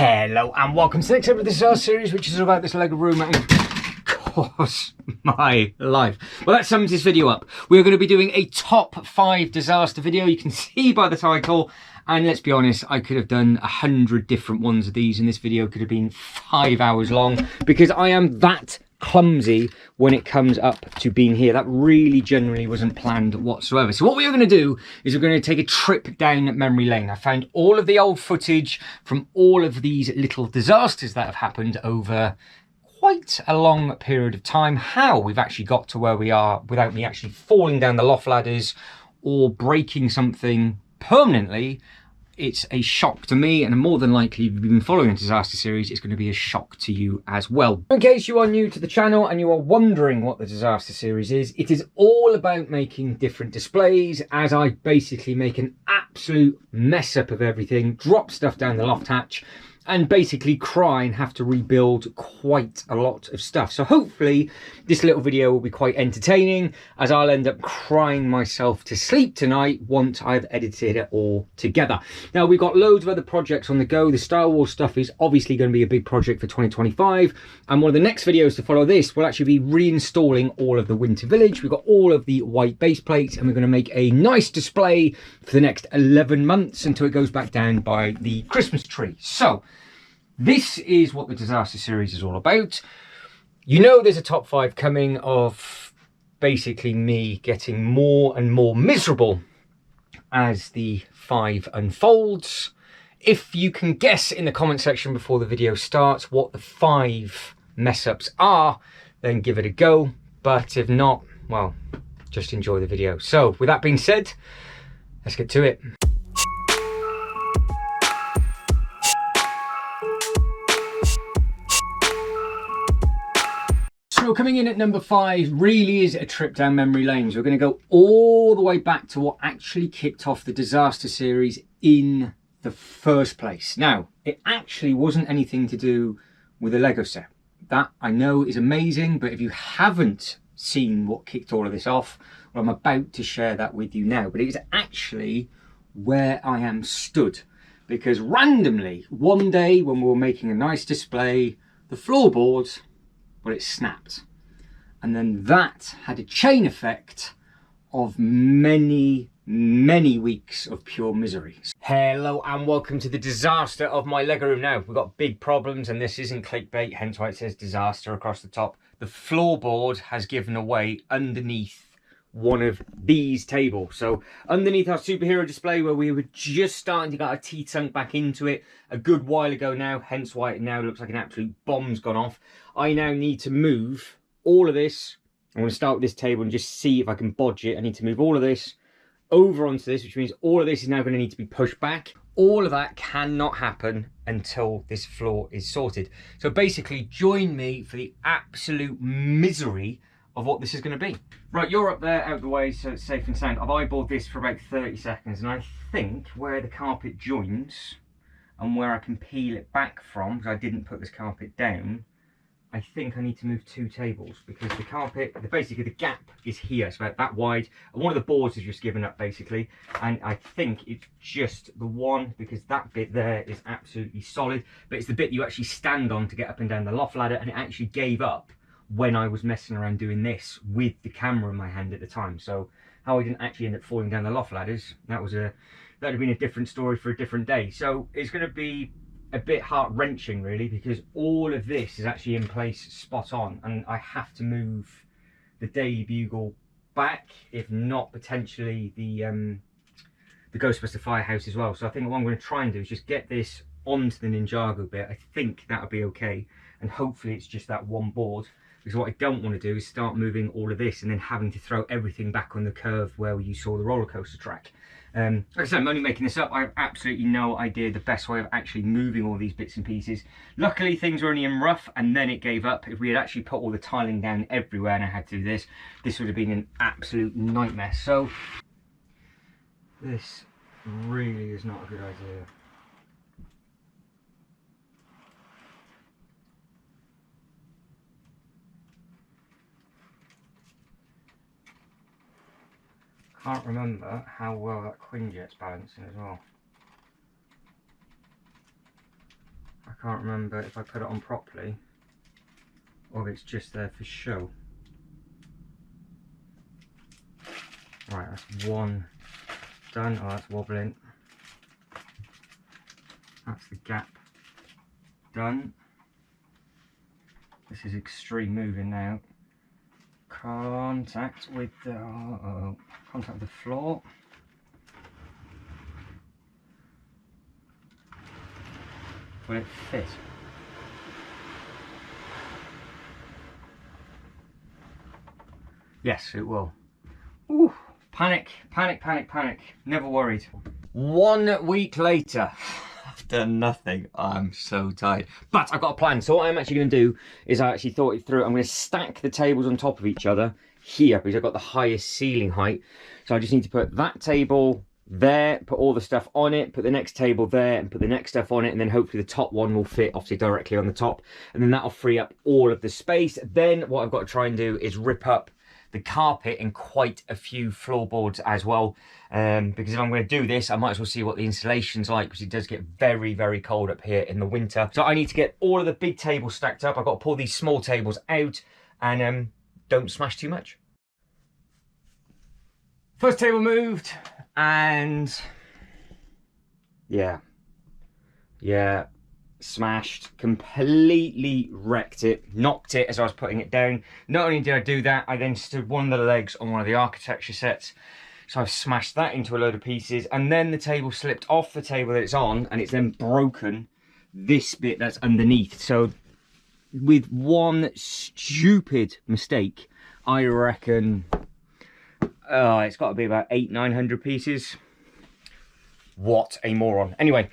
Hello and welcome to the next episode of this series, which is about this Lego room and of course my life. Well, that sums this video up. We're going to be doing a top 5 disaster video. You can see by the title, and let's be honest, I could have done 100 different ones of these, and this video could have been 5 hours long because I am that clumsy when it comes up to being here. That really generally wasn't planned whatsoever. So what we're going to do is we're going to take a trip down memory lane. I found all of the old footage from all of these little disasters that have happened over quite a long period of time, how we've actually got to where we are without me actually falling down the loft ladders or breaking something permanently. It's a shock to me, and more than likely, if you've been following the disaster series, it's going to be a shock to you as well. In case you are new to the channel and you are wondering what the disaster series is, it is all about making different displays as I basically make an absolute mess up of everything, drop stuff down the loft hatch, and basically cry and have to rebuild quite a lot of stuff. So hopefully this little video will be quite entertaining, as I'll end up crying myself to sleep tonight once I've edited it all together. Now, we've got loads of other projects on the go. The Star Wars stuff is obviously going to be a big project for 2025. And one of the next videos to follow this will actually be reinstalling all of the Winter Village. We've got all of the white base plates, and we're going to make a nice display for the next 11 months until it goes back down by the Christmas tree. So this is what the disaster series is all about. You know, there's a top 5 coming of basically me getting more and more miserable as the 5 unfolds. If you can guess in the comment section before the video starts what the 5 mess ups are, then give it a go. But if not, well, just enjoy the video. So with that being said, let's get to it. So coming in at number 5 really is a trip down memory lane. So we're going to go all the way back to what actually kicked off the disaster series in the first place. Now, it actually wasn't anything to do with a Lego set. That I know is amazing, but if you haven't seen what kicked all of this off, well, I'm about to share that with you now. But it is actually where I am stood, because randomly one day when we were making a nice display, the floorboards, well, it snapped, and then that had a chain effect of many weeks of pure misery. Hello and welcome to the disaster of my Lego room. Now, we've got big problems, and this isn't clickbait, hence why it says disaster across the top. The floorboard has given away underneath one of these tables. So underneath our superhero display, where we were just starting to get our teeth sunk back into it a good while ago now, hence why it now looks like an absolute bomb's gone off. I now need to move all of this. I'm going to start with this table and just see if I can bodge it. I need to move all of this over onto this, which means all of this is now going to need to be pushed back. All of that cannot happen until this floor is sorted. So basically, join me for the absolute misery of what this is going to be. Right, you're up there out of the way, so it's safe and sound. I've eyeballed this for about 30 seconds, and I think where the carpet joins and where I can peel it back from, because I didn't put this carpet down, I think I need to move 2 tables, because the carpet, basically the gap is here. It's about that wide, and one of the boards has just given up basically, and I think it's just the one, because that bit there is absolutely solid, but it's the bit you actually stand on to get up and down the loft ladder, and it actually gave up when I was messing around doing this with the camera in my hand at the time. So how I didn't actually end up falling down the loft ladders, that would have been a different story for a different day. So it's going to be a bit heart-wrenching really, because all of this is actually in place spot on, and I have to move the Daily Bugle back, if not potentially the Ghostbuster Firehouse as well. So I think what I'm going to try and do is just get this onto the Ninjago bit. I think that'll be okay, and hopefully it's just that one board, because what I don't want to do is start moving all of this and then having to throw everything back on the curve where you saw the roller coaster track. Like I said, I'm only making this up. I have absolutely no idea the best way of actually moving all these bits and pieces. Luckily, things were only in rough, and then it gave up. If we had actually put all the tiling down everywhere and I had to do this, this would have been an absolute nightmare. So this really is not a good idea. Can't remember how well that Quinjet's balancing as well. I can't remember if I put it on properly or if it's just there for show. Right, that's one done. Oh, that's wobbling. That's the gap done. This is extreme moving now. Contact with the contact with the floor. Will it fit? Yes, it will. Ooh, panic, panic, panic, panic. Never worried. 1 week later. I've done nothing. I'm so tired. But I've got a plan. So what I'm actually going to do is I actually thought it through. I'm going to stack the tables on top of each other here because I've got the highest ceiling height. So I just need to put that table there, put all the stuff on it, put the next table there and put the next stuff on it, and then hopefully the top one will fit obviously directly on the top, and then that'll free up all of the space. Then what I've got to try and do is rip up the carpet and quite a few floorboards as well, because if I'm going to do this I might as well see what the insulation's like, because it does get very, very cold up here in the winter. So I need to get all of the big tables stacked up. I've got to pull these small tables out and don't smash too much. First table moved, and yeah, smashed, completely wrecked it, knocked it as I was putting it down. Not only did I do that, I then stood one of the legs on one of the architecture sets, so I've smashed that into a load of pieces, and then the table slipped off the table that it's on, and it's then broken this bit that's underneath. So with one stupid mistake, I reckon it's got to be about 800-900 pieces. What a moron. Anyway,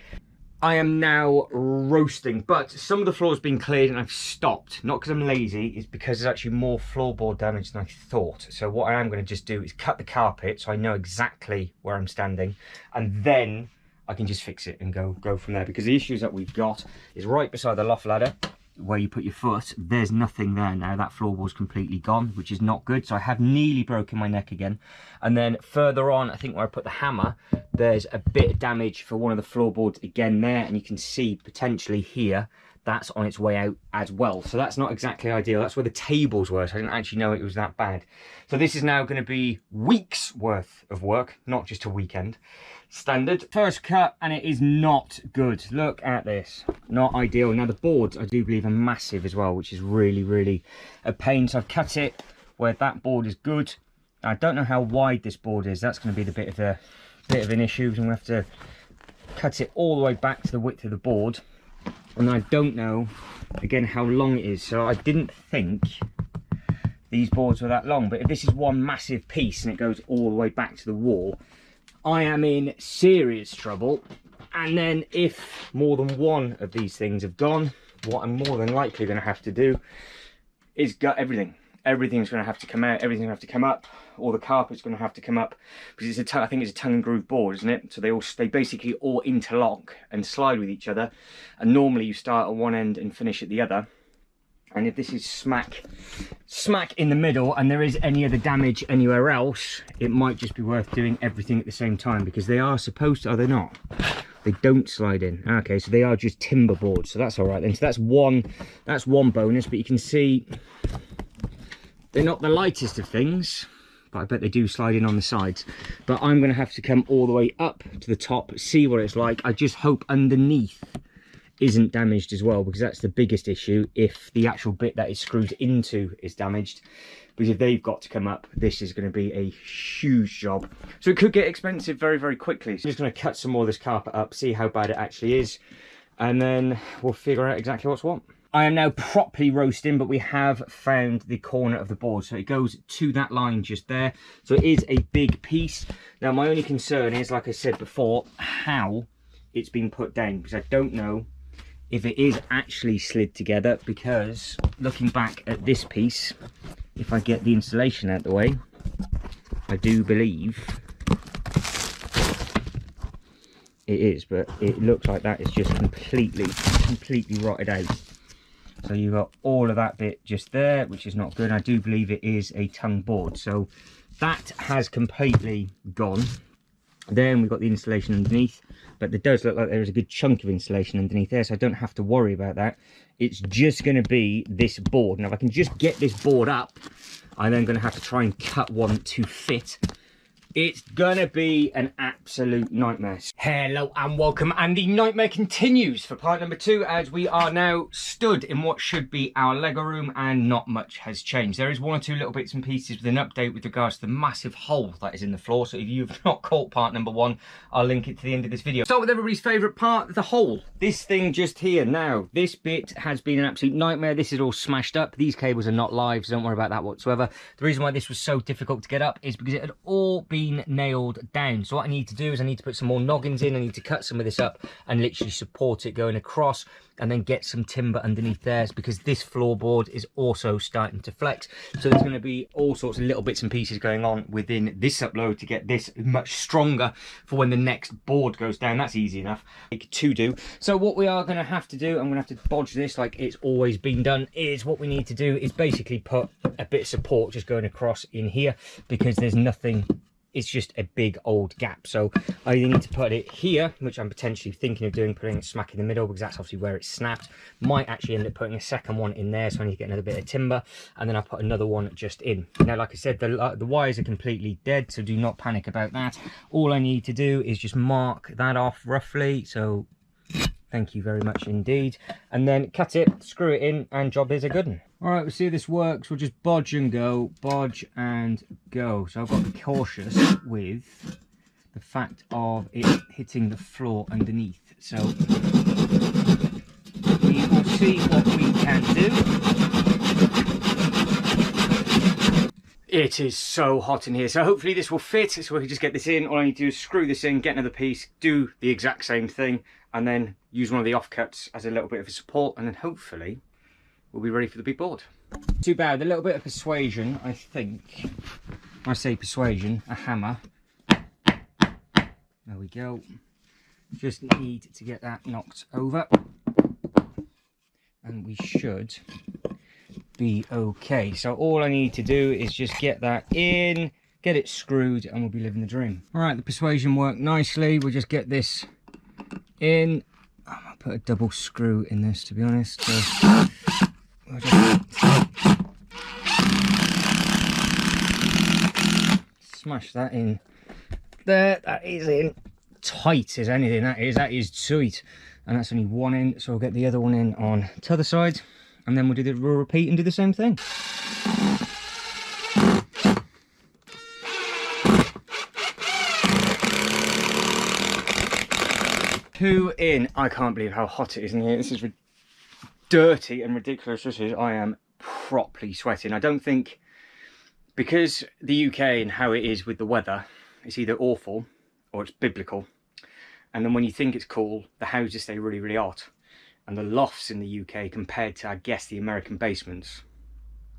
I am now roasting, but some of the floor's been cleared and I've stopped. Not because I'm lazy, it's because there's actually more floorboard damage than I thought. So what I am going to just do is cut the carpet so I know exactly where I'm standing, and then I can just fix it and go from there. Because the issues that we've got is right beside the loft ladder, where you put your foot, there's nothing there now. That floorboard's completely gone, which is not good. So I have nearly broken my neck again. And then further on, I think where I put the hammer, there's a bit of damage for one of the floorboards again there, and you can see potentially here that's on its way out as well. So that's not exactly ideal. That's where the tables were, so I didn't actually know it was that bad. So this is now going to be weeks worth of work, not just a weekend. Standard first cut, and it is not good. Look at this, not ideal. Now the boards I do believe are massive as well, which is really, really a pain. So I've cut it where that board is good. I don't know how wide this board is. That's going to be the bit of an issue. So I'm going to have to cut it all the way back to the width of the board, and I don't know again how long it is. So I didn't think these boards were that long, but if this is one massive piece and it goes all the way back to the wall, I am in serious trouble. And then if more than one of these things have gone, what I'm more than likely going to have to do is gut everything. Everything's going to have to come out, everything's going to have to come up, all the carpet's going to have to come up, because it's I think it's a tongue and groove board, isn't it? So they basically all interlock and slide with each other, and normally you start at one end and finish at the other. And if this is smack in the middle and there is any other damage anywhere else, it might just be worth doing everything at the same time, because they are supposed to, are they not? They don't slide in. Okay, so they are just timber boards, so that's all right then. So that's one bonus, but you can see they're not the lightest of things, but I bet they do slide in on the sides. But I'm going to have to come all the way up to the top, see what it's like. I just hope underneath isn't damaged as well, because that's the biggest issue if the actual bit that is screwed into is damaged. Because if they've got to come up, this is going to be a huge job. So it could get expensive very, very quickly. So I'm just going to cut some more of this carpet up, see how bad it actually is, and then we'll figure out exactly what's what. I am now properly roasting, but we have found the corner of the board. So it goes to that line just there. So it is a big piece. Now my only concern is, like I said before, how it's been put down, because I don't know if it is actually slid together, because looking back at this piece, if I get the insulation out the way, I do believe it is, but it looks like that is just completely rotted out. So you've got all of that bit just there, which is not good. I do believe it is a tongue board, so that has completely gone. Then we've got the insulation underneath, but there does look like there is a good chunk of insulation underneath there, so I don't have to worry about that. It's just going to be this board. Now if I can just get this board up, I'm then going to have to try and cut one to fit. It's gonna be an absolute nightmare. Hello and welcome, and the nightmare continues for part number 2, as we are now stood in what should be our Lego room, and not much has changed. There is one or two little bits and pieces with an update with regards to the massive hole that is in the floor, so if you've not caught part number 1, I'll link it to the end of this video. Start with everybody's favourite part, the hole. This thing just here now, this bit has been an absolute nightmare. This is all smashed up. These cables are not live, so don't worry about that whatsoever. The reason why this was so difficult to get up is because it had all been nailed down. So what I need to do is I need to put some more noggins in. I need to cut some of this up and literally support it going across, and then get some timber underneath there, because this floorboard is also starting to flex. So there's going to be all sorts of little bits and pieces going on within this upload to get this much stronger for when the next board goes down. That's easy enough to do. So what we are going to have to do, I'm going to have to bodge this like it's always been done, is what we need to do is basically put a bit of support just going across in here, because there's nothing. It's just a big old gap. So I either need to put it here, which I'm potentially thinking of doing, putting it smack in the middle, because that's obviously where it snapped. Might actually end up putting a second one in there, so I need to get another bit of timber, and then I'll put another one just in. Now, like I said, the wires are completely dead, so do not panic about that. All I need to do is just mark that off roughly. So thank you very much indeed. And then cut it, screw it in, and job is a good one. All right, we'll see how this works. We'll just bodge and go, bodge and go. So I've got to be cautious with the fact of it hitting the floor underneath. So we will see what we can do. It is so hot in here, so hopefully this will fit, so we can just get this in. All I need to do is screw this in, get another piece, do the exact same thing, and then use one of the offcuts as a little bit of a support, and then hopefully we'll be ready for the big board. Too bad, a little bit of persuasion, I think. When I say persuasion, a hammer. There we go. Just need to get that knocked over, and we should be okay. So all I need to do is just get that in, get it screwed, and we'll be living the dream. All right, the persuasion worked nicely. We'll just get this in. I'll put a double screw in this, to be honest. So we'll just smash that in there. That is in tight as anything. That is sweet. And that's only one end, so we'll get the other one in on the other side, and then we'll repeat and do the same thing. Two in. I can't believe how hot it is in here. This is dirty and ridiculous. This is. I am properly sweating. I don't think, because the UK and how it is with the weather, it's either awful or it's biblical. And then when you think it's cool, the houses stay really, really hot. And the lofts in the UK compared to, I guess, the American basements,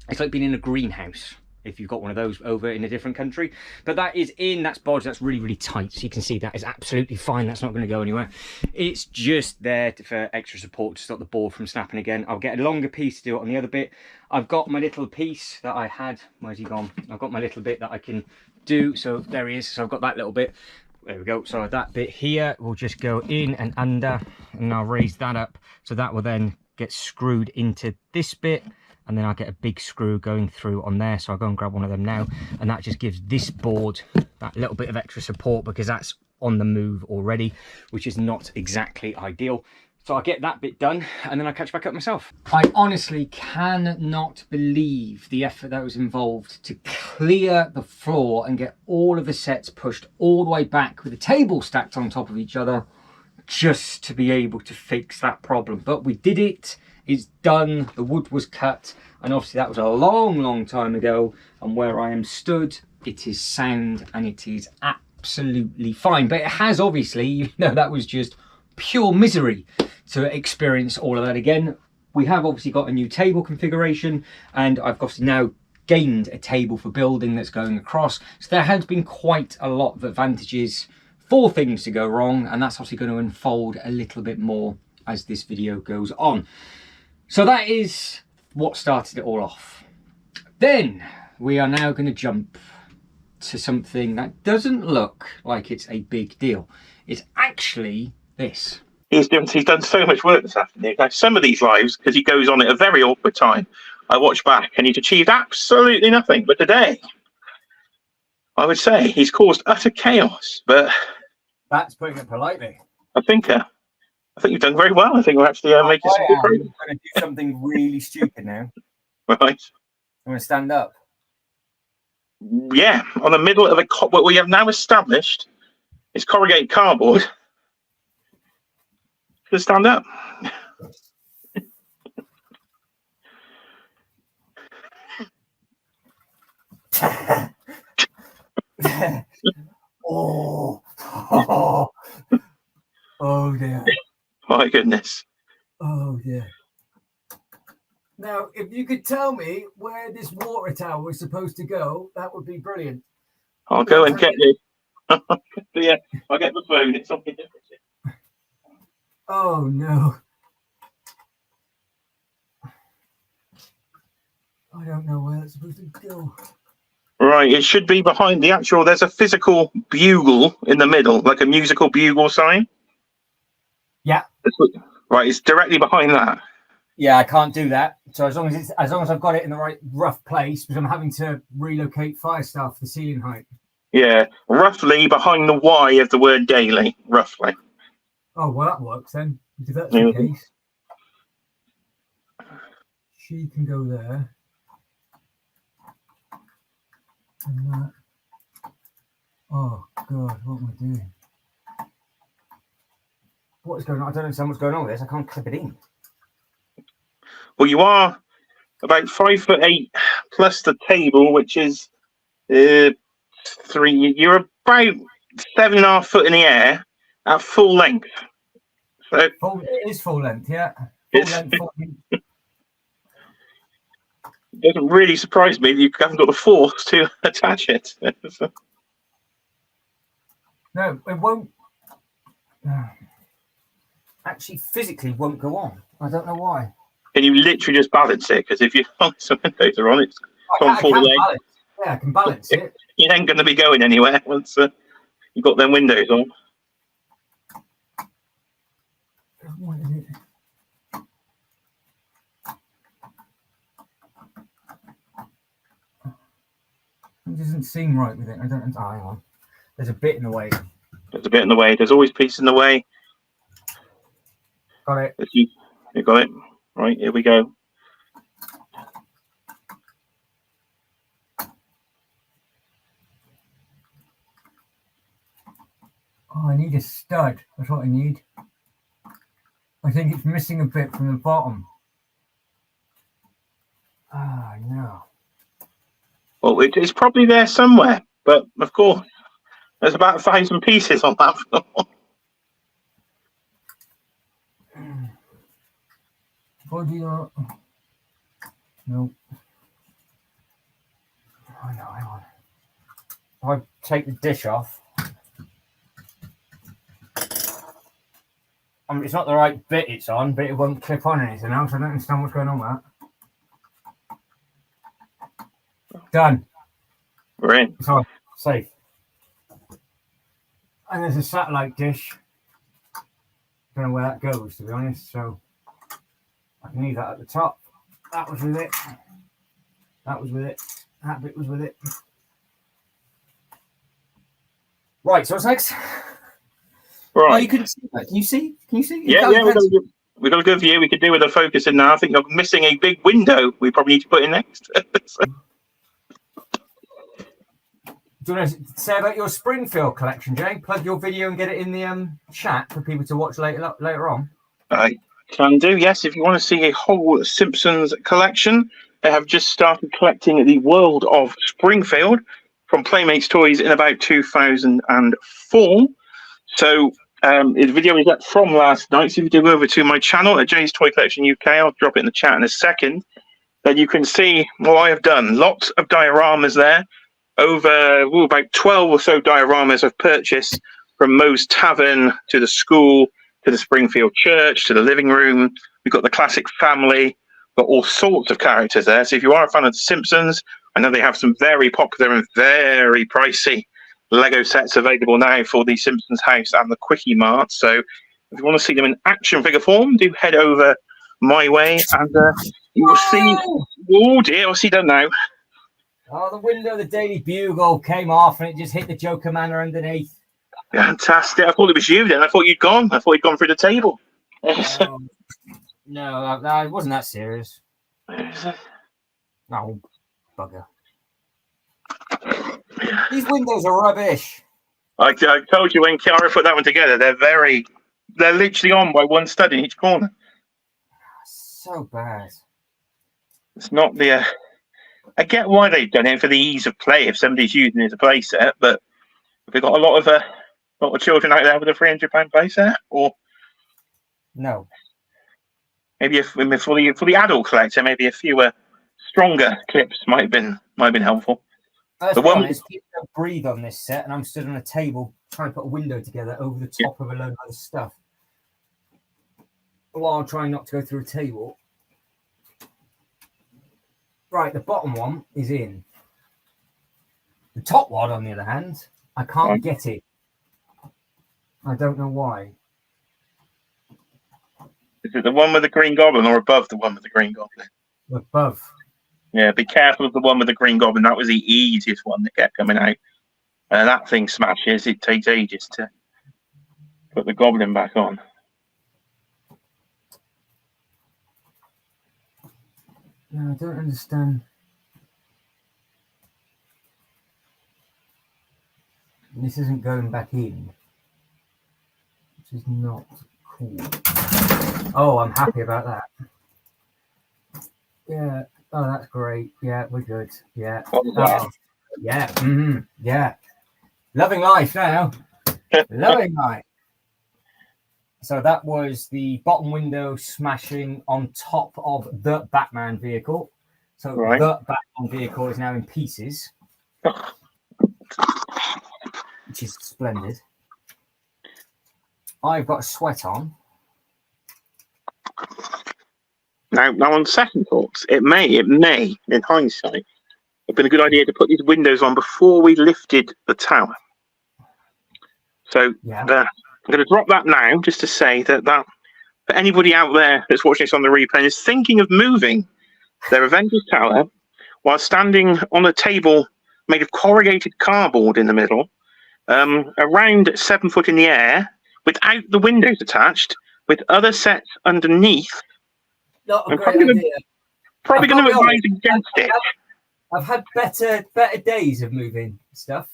it's like being in a greenhouse if you've got one of those over in a different country. But that is in, that's bodge, that's really, really tight. So you can see that is absolutely fine. That's not going to go anywhere. It's just there for extra support to stop the board from snapping again. I'll get a longer piece to do it on the other bit. I've got my little piece that I had. Where's he gone? I've got my little bit that I can do. So there he is. So I've got that little bit. There we go. So that bit here will just go in and under, and I'll raise that up. So that will then get screwed into this bit, and then I'll get a big screw going through on there. So I'll go and grab one of them now, and that just gives this board that little bit of extra support, because that's on the move already, which is not exactly ideal. So I'll get that bit done, and then I'll catch back up myself. I honestly cannot believe the effort that was involved to clear the floor and get all of the sets pushed all the way back with the table stacked on top of each other, just to be able to fix that problem. But we did it. It's done. The wood was cut, and obviously that was a long, long time ago. And where I am stood, it is sound and it is absolutely fine. But it has obviously, you know, that was just pure misery to experience all of that again. We have obviously got a new table configuration, and I've obviously now gained a table for building that's going across. So there has been quite a lot of advantages for things to go wrong, and that's obviously going to unfold a little bit more as this video goes on. So that is what started it all off. Then we are now going to jump to something that doesn't look like it's a big deal. It's actually this. He's done so much work this afternoon. Now, some of these lives, because he goes on at a very awkward time, I watch back and he's achieved absolutely nothing. But today, I would say he's caused utter chaos. But that's putting it politely. I think you've done very well. I think we're actually making some good progress. I'm going to do something really stupid now. Right. I'm going to stand up. Yeah, on the middle of what we have now established is corrugated cardboard. Just stand up. Oh dear. My goodness. Oh dear. Now, if you could tell me where this water tower is supposed to go, that would be brilliant. I'll go and get you. Yeah, I'll get the phone. It's something different. Oh no. I don't know where that's supposed to go. Right, it should be behind the actual. There's a physical bugle in the middle, like a musical bugle sign. Yeah. Right, it's directly behind that. Yeah, I can't do that. So as long as I've got it in the right rough place, because I'm having to relocate fire staff for ceiling height. Yeah, roughly behind the Y of the word daily, roughly. Oh well, that works then. If that's the case, she can go there. And that. Oh God, what am I doing? What is going on? I don't understand what's going on with this. I can't clip it in. Well, you are about 5'8" plus the table, which is 3. You're about 7.5 foot in the air at full length. So it is full length, yeah. Full length. It doesn't really surprise me that you haven't got the force to attach it. No, it won't. Actually, physically won't go on. I don't know why. Can you literally just balance it? Because if you some windows are on, it's on full length. Yeah, I can balance it. You ain't going to be going anywhere once you've got them windows on. What is it? It doesn't seem right with it. I don't. Oh, hang on. There's a bit in the way. There's a bit in the way. There's always pieces in the way. Got it. You got it. Right, here we go. Oh, I need a stud. That's what I need. I think it's missing a bit from the bottom. Ah, no. Well, it's probably there somewhere, but of course, there's about 1,000 pieces on that floor. Body up. Nope. Oh, no, hang on. If I take the dish off. It's not the right bit it's on, but it won't clip on anything else. I don't understand what's going on with that. Done. We're in. It's on. Safe. And there's a satellite dish. Don't know where that goes, to be honest. So I can leave that at the top. That was with it. That was with it. That bit was with it. Right, so what's next? Right. Oh, you couldn't see that. Can you see? Can you see? Yeah, we've got a good view. We could do with a focus in now. I think you're missing a big window we probably need to put in next. Do you want to say about your Springfield collection, Jay? Plug your video and get it in the chat for people to watch later on. I can do, yes. If you want to see a whole Simpsons collection, they have just started collecting the world of Springfield from Playmates Toys in about 2004. So the video is up from last night. So if you go over to my channel at Jay's Toy Collection UK, I'll drop it in the chat in a second. Then you can see what I have done. Lots of dioramas there. Over about 12 or so dioramas I've purchased, from Moe's Tavern to the school to the Springfield Church to the living room. We've got the classic family, got all sorts of characters there. So if you are a fan of The Simpsons I know they have some very popular and very pricey Lego sets available now for the Simpsons house and the Quickie Mart. So if you want to see them in action figure form, do head over my way and you will see. Oh dear, what's he done now? Oh, the window of the Daily Bugle came off and it just hit the Joker Manor underneath. Fantastic. I thought it was you then. I thought you'd gone. I thought you'd gone through the table. No, it wasn't that serious. Oh, bugger. These windows are rubbish. I told you when Kiara put that one together, they're literally on by one stud in each corner. So bad. It's not the... I get why they've done it for the ease of play if somebody's using it as a play set, but have we got a lot of children out there with a £300 play set? Or no. Maybe for the adult collector, maybe a few stronger clips might have been helpful. The one is people don't breathe on this set, and I'm stood on a table trying to put a window together over the top of a load of other stuff, while trying not to go through a table. Right, the bottom one is in. The top one, on the other hand, I can't get it. I don't know why. Is it the one with the Green Goblin or above the one with the Green Goblin? Above. Yeah, be careful of the one with the Green Goblin. That was the easiest one that kept coming out. That thing smashes. It takes ages to put the Goblin back on. No, I don't understand. This isn't going back in. Which is not cool. Oh, I'm happy about that. Yeah. Oh, that's great. Yeah, we're good. Yeah. Oh, yeah. Mm-hmm. Yeah. Loving life now. Loving life. So that was the bottom window smashing on top of the Batman vehicle. So the Batman vehicle is now in pieces, which is splendid. I've got a sweat on. Now on second thoughts, it may, in hindsight, have been a good idea to put these windows on before we lifted the tower. So I'm going to drop that now, just to say that for anybody out there that's watching this on the replay and is thinking of moving their Avengers Tower while standing on a table made of corrugated cardboard in the middle, around 7 foot in the air, without the windows attached, with other sets underneath. Not a great idea. Probably going to advise against it. I've had better days of moving stuff.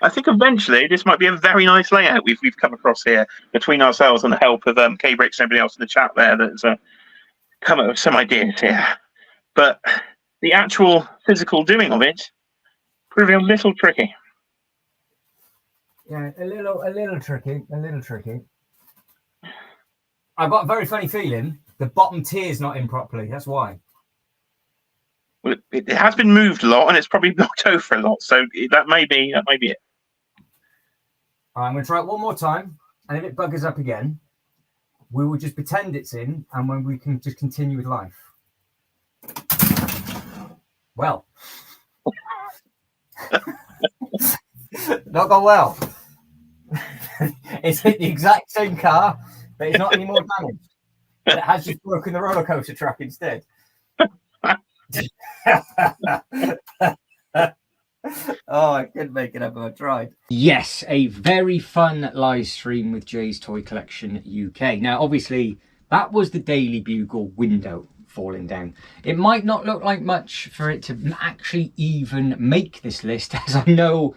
I think eventually this might be a very nice layout we've come across here between ourselves and the help of K-Bricks and everybody else in the chat there that's come up with some ideas here. But the actual physical doing of it proving a little tricky. Yeah, a little tricky. I've got a very funny feeling the bottom tier's not in properly. That's why. Well, it has been moved a lot, and it's probably knocked over a lot. So that may be it. All right, I'm going to try it one more time, and if it buggers up again, we will just pretend it's in, and when we can just continue with life. Well, not gone well. It's hit the exact same car, but it's not any more damaged. But it has just broken the roller coaster track instead. Oh, I couldn't make it up if I tried. Yes, a very fun live stream with Jay's Toy Collection UK. Now, obviously, that was the Daily Bugle window falling down. It might not look like much for it to actually even make this list, as I know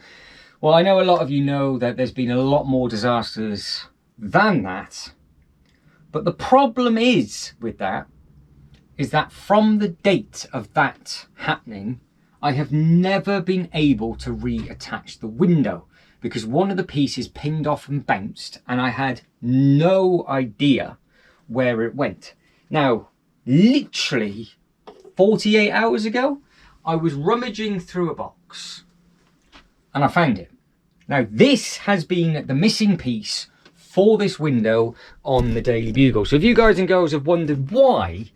a lot of you know that there's been a lot more disasters than that. But the problem is with that is that from the date of that happening, I have never been able to reattach the window because one of the pieces pinged off and bounced and I had no idea where it went. Now, literally 48 hours ago, I was rummaging through a box and I found it. Now, this has been the missing piece for this window on the Daily Bugle. So if you guys and girls have wondered why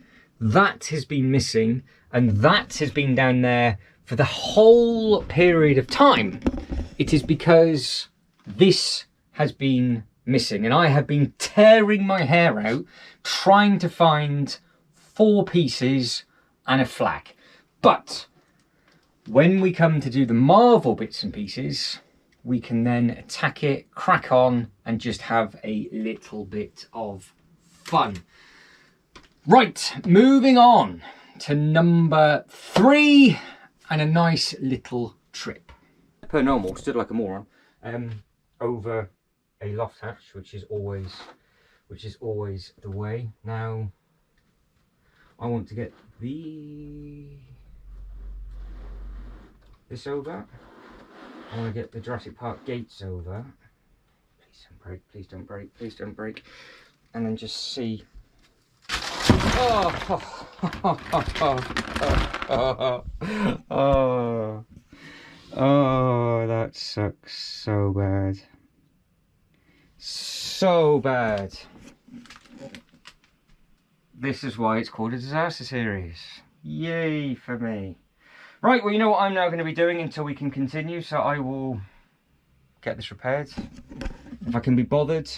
that has been missing, and that has been down there for the whole period of time, it is because this has been missing, and I have been tearing my hair out trying to find 4 pieces and a flag. But when we come to do the Marvel bits and pieces, we can then attack it, crack on, and just have a little bit of fun. Right, moving on to number 3, and a nice little trip. Per normal, stood like a moron, over a loft hatch, which is always the way. Now, I want to get this over. I want to get the Jurassic Park gates over. Please don't break, please don't break, please don't break. And then just see. Oh, that sucks so bad. So bad. This is why it's called a disaster series. Yay for me. Right, well, you know what I'm now going to be doing until we can continue, so I will get this repaired. If I can be bothered.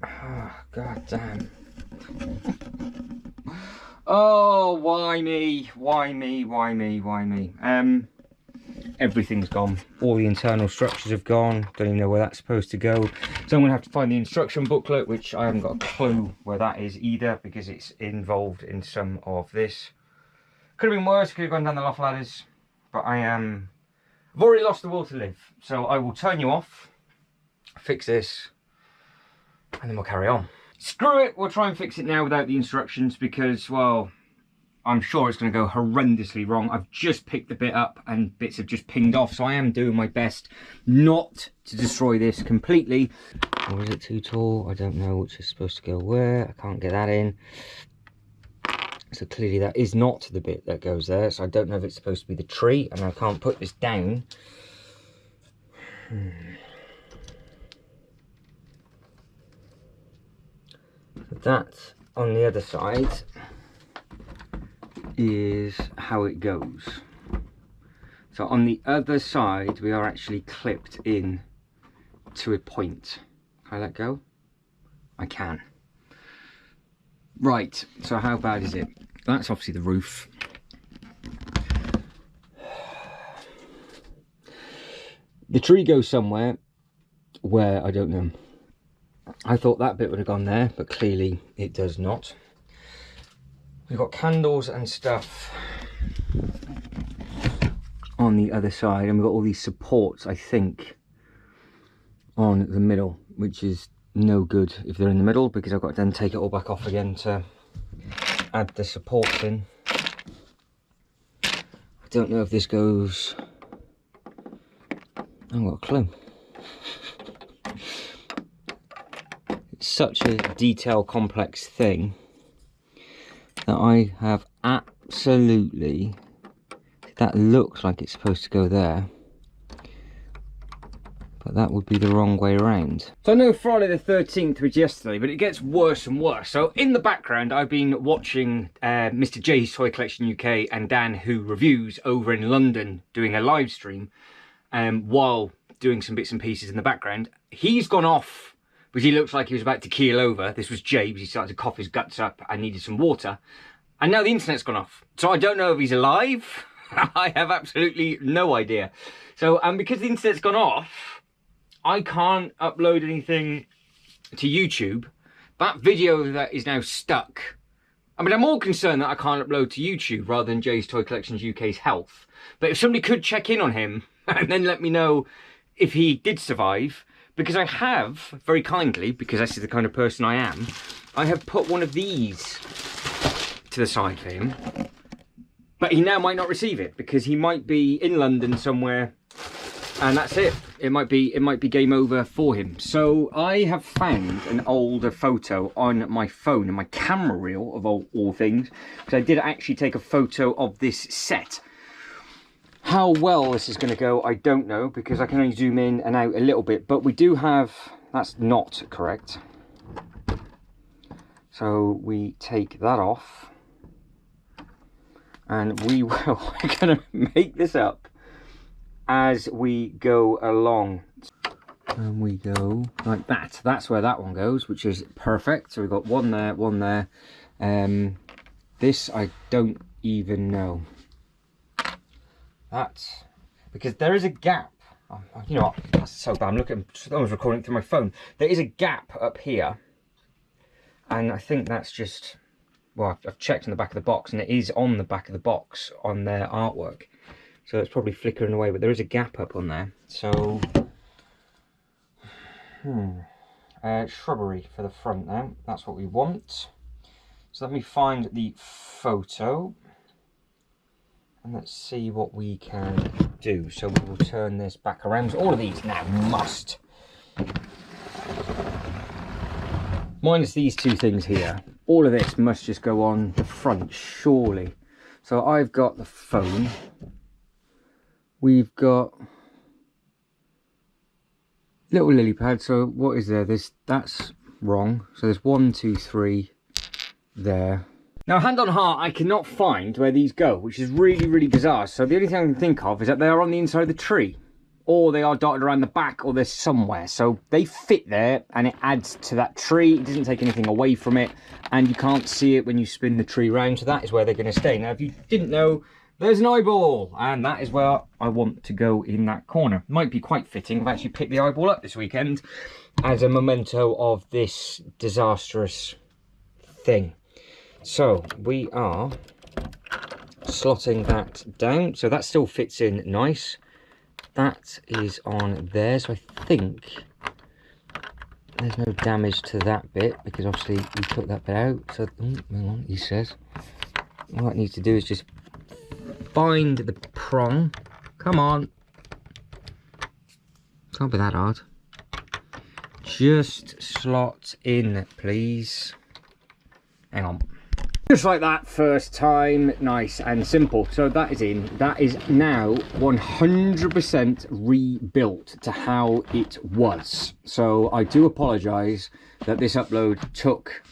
Oh, god damn. Oh, why me? Why me? Why me? Why me? Everything's gone. All the internal structures have gone. Don't even know where that's supposed to go. So I'm going to have to find the instruction booklet, which I haven't got a clue where that is either, because it's involved in some of this. Could have been worse, could have gone down the loft ladders, but I've already lost the will to live. So I will turn you off, fix this, and then we'll carry on. Screw it, we'll try and fix it now without the instructions, because, well, I'm sure it's going to go horrendously wrong. I've just picked the bit up and bits have just pinged off, so I am doing my best not to destroy this completely. Or is it too tall? I don't know which is supposed to go where. I can't get that in. So clearly that is not the bit that goes there, so I don't know if it's supposed to be the tree, and I can't put this down. So that on the other side is how it goes. So on the other side we are actually clipped in to a point. Can I let go? I can. Right, so how bad is it? That's obviously the roof. The tree goes somewhere where I don't know. I thought that bit would have gone there, but clearly it does not. We've got candles and stuff on the other side, and we've got all these supports, I think, on the middle, which is no good if they're in the middle, because I've got to then take it all back off again to add the supports in. I don't know if this goes... I haven't got a clue. It's such a detail complex thing that I have absolutely... That looks like it's supposed to go there, but that would be the wrong way around. So I know Friday the 13th was yesterday, but it gets worse and worse. So in the background, I've been watching Mr. J's Toy Collection UK and Dan Who Reviews over in London doing a live stream while doing some bits and pieces in the background. He's gone off because he looks like he was about to keel over. This was Jay, because he started to cough his guts up and needed some water. And now the internet's gone off. So I don't know if he's alive. I have absolutely no idea. So, because the internet's gone off, I can't upload anything to YouTube. That video that is now stuck. I mean, I'm more concerned that I can't upload to YouTube rather than Jay's Toy Collections UK's health. But if somebody could check in on him and then let me know if he did survive, because I have, very kindly, because this is the kind of person I am, I have put one of these to the side for him. But he now might not receive it, because he might be in London somewhere, and that's it. It might be game over for him. So I have found an older photo on my phone, and my camera reel of all things, because I did actually take a photo of this set. How well this is going to go, I don't know, because I can only zoom in and out a little bit. But we do have, that's not correct. So we take that off. and we're going to make this up as we go along. And we go like that. That's where that one goes, which is perfect. So we've got one there, one there. This I don't even know. That's because there is a gap. You know what? That's so bad. I'm looking. I was recording it through my phone. There is a gap up here, and I think that's just. Well, I've checked in the back of the box, and it is on the back of the box on their artwork. So it's probably flickering away, but there is a gap up on there. So, shrubbery for the front now. That's what we want. So let me find the photo. And let's see what we can do. So we will turn this back around. So all of these now must. Minus these two things here. All of this must just go on the front, surely. So I've got the phone. We've got little lily pad. So what is there? That's wrong. So there's 1, 2, 3 there. Now, hand on heart, I cannot find where these go, which is really, really bizarre. So the only thing I can think of is that they are on the inside of the tree, or they are dotted around the back, or they're somewhere. So they fit there, and it adds to that tree. It doesn't take anything away from it, and you can't see it when you spin the tree round. So that is where they're going to stay. Now, if you didn't know, there's an eyeball, and that is where I want to go in that corner. Might be quite fitting. I've actually picked the eyeball up this weekend as a memento of this disastrous thing. So we are slotting that down. So that still fits in nice. That is on there. So I think there's no damage to that bit because obviously we took that bit out. So, hang on, he says. All it needs to do is just find the prong. Come on. Can't be that hard. Just slot in, please. Hang on. Just like that, first time, nice and simple. So that is in. That is now 100% rebuilt to how it was. So I do apologise that this upload took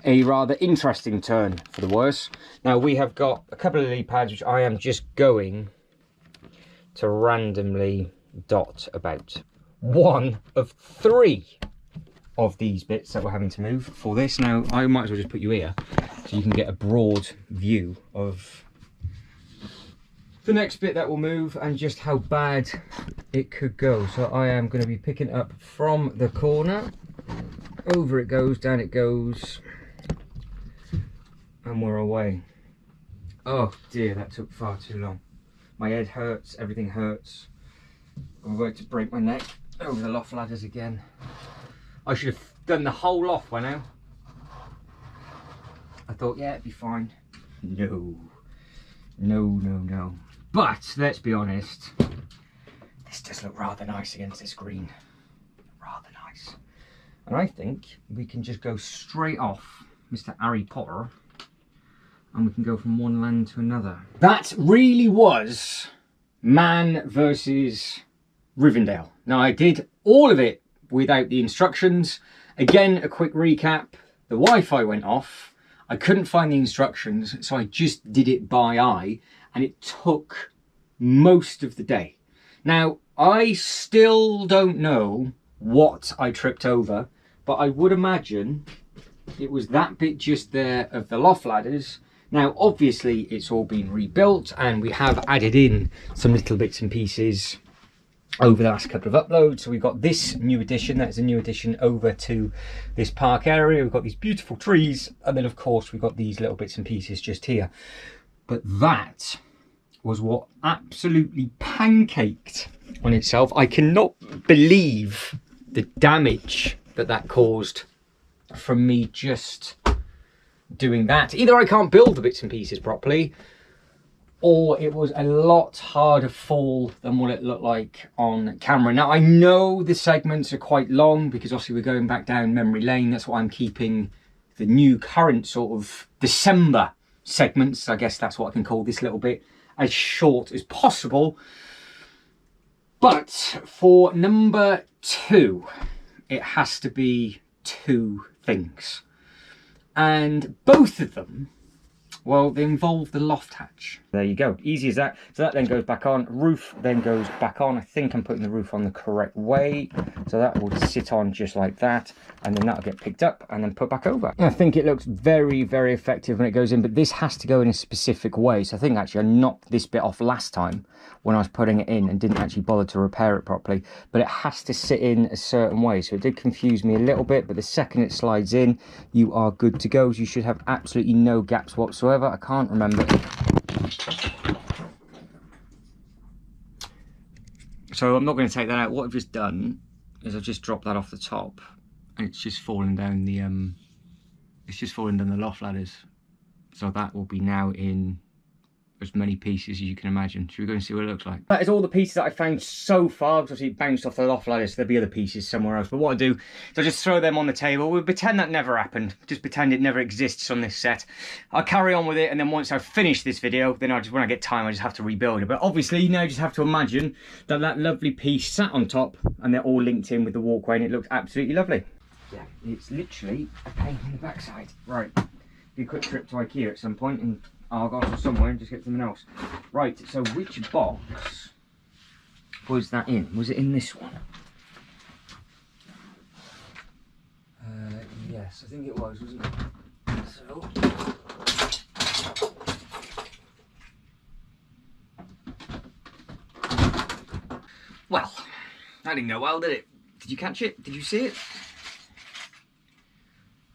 a rather interesting turn for the worse. Now we have got a couple of lily pads which I am just going to randomly dot about. One of 3 of these bits that we're having to move for this. Now I might as well just put you here so you can get a broad view of the next bit that will move and just how bad it could go. So I am going to be picking up from the corner, over it goes, down it goes, and we're away. Oh dear, that took far too long. My head hurts, everything hurts. I'm about to break my neck over the loft ladders again. I should have done the whole loft by now. I thought, yeah, it'd be fine. No. But let's be honest, this does look rather nice against this green. Rather nice. And I think we can just go straight off Mr. Harry Potter and we can go from one land to another. That really was Man versus Rivendell. Now I did all of it without the instructions. Again, a quick recap. The Wi-Fi went off. I couldn't find the instructions, so I just did it by eye, and it took most of the day. Now, I still don't know what I tripped over, but I would imagine it was that bit just there of the loft ladders. Now, obviously, it's all been rebuilt, and we have added in some little bits and pieces over the last couple of uploads. So we've got this new addition, that's a new addition over to this park area. We've got these beautiful trees, and then of course we've got these little bits and pieces just here. But that was what absolutely pancaked on itself. I cannot believe the damage that that caused from me just doing that. Either I can't build the bits and pieces properly, or it was a lot harder fall than what it looked like on camera. Now, I know the segments are quite long because obviously we're going back down memory lane. That's why I'm keeping the new current sort of December segments, I guess that's what I can call this little bit, as short as possible. But for number 2, it has to be 2 things. And both of them Well, they involve the loft hatch. There you go, easy as that. So that then goes back on, roof then goes back on. I think I'm putting the roof on the correct way. So that will sit on just like that, and then that'll get picked up and then put back over. I think it looks very, very effective when it goes in, but this has to go in a specific way. So I think actually I knocked this bit off last time when I was putting it in and didn't actually bother to repair it properly, but it has to sit in a certain way. So it did confuse me a little bit, but the second it slides in, you are good to go. You should have absolutely no gaps whatsoever. I can't remember. So I'm not going to take that out. What I've just done is I've just dropped that off the top, and it's just fallen down the loft ladders. So that will be now in as many pieces as you can imagine. Should we go and see what it looks like? That is all the pieces that I found so far, because obviously it bounced off the loft ladder, so there'll be other pieces somewhere else. But what I do is I just throw them on the table. We'll pretend that never happened. Just pretend it never exists on this set. I'll carry on with it, and then once I've finished this video, then when I get time, I just have to rebuild it. But obviously, you now just have to imagine that that lovely piece sat on top, and they're all linked in with the walkway, and it looks absolutely lovely. Yeah, it's literally a pain in the backside. Right, do a quick trip to IKEA at some point, and I'll go to somewhere and just get something else. Right, so which box was that in? Was it in this one? Yes, I think it was, wasn't it? So... well, that didn't go well, did it? Did you catch it? Did you see it?